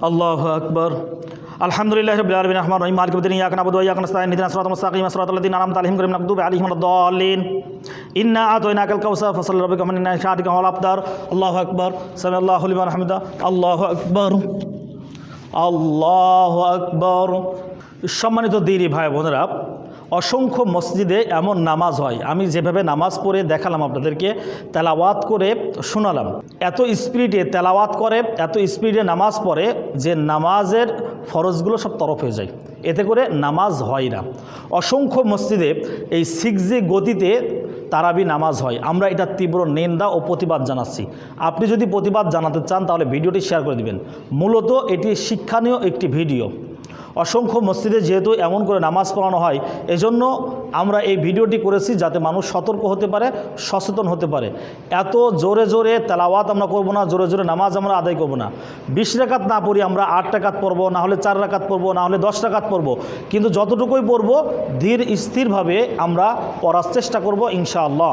আল্লাহু আকবার। আলহামদুলিল্লাহি রাব্বিল আলামিন আররহমানির রহিম মালিকিল ইয়াউমিদ্দিন ইয়্যাকা না'বুদু ওয়া ইয়্যাকা নাস্তাঈন ইহদিনাস সিরাতাল মুস্তাকিম সিরাতাল লাযীনা আন'আমতা আলাইহিম গায়রিল মাগদুবি আলাইহিম ওয়ালাদ-দাল্লিন ইন্না আ'তাইনাকাল কাউসার ফাসাল্লি লিরাব্বিকা ওয়ানহার ইন্না শানি'আকা হুয়াল আবতার। আল্লাহু আকবার। সামিআল্লাহু লিমান হামিদা। আল্লাহু আকবার, আল্লাহু আকবার। সম্মানিত দিনী ভাই বোনেরা, অসংখ্য মসজিদে এমন নামাজ হয়, আমি যেভাবে নামাজ পড়ে দেখালাম আপনাদেরকে, তেলাওয়াত করে শোনালাম, এত স্পিডে তেলাওয়াত করে, এত স্পিডে নামাজ পড়ে যে নামাজের ফরজগুলো সব তরফ হয়ে যায়, এতে করে নামাজ হয় না। অসংখ্য মসজিদে এই 6G গতিতে তারাবি নামাজ হয়, আমরা এটা তীব্র নিন্দা ও প্রতিবাদ জানাচ্ছি। আপনি যদি প্রতিবাদ জানাতে চান তাহলে ভিডিওটি শেয়ার করে দিবেন। মূলত এটি শিক্ষণীয় একটি ভিডিও। অসংখ্য মসজিদে যেহেতু এমন করে নামাজ পড়ানো হয়, এজন্য আমরা এই ভিডিওটি করেছি যাতে মানুষ সতর্ক হতে পারে, সচেতন হতে পারে। এত জোরে জোরে তেলাওয়াত আমরা করব না, জোরে জোরে নামাজ আমরা আদায় করব না। 20 রাকাত না পড়ি, আমরা 8 রাকাত পড়বো, না হলে 4 রাকাত পড়বো, না হলে 10 রাকাত পড়বো, কিন্তু যতটুকুই পড়বো ধীর স্থিরভাবে আমরা পড়ার চেষ্টা করব ইনশাআল্লাহ।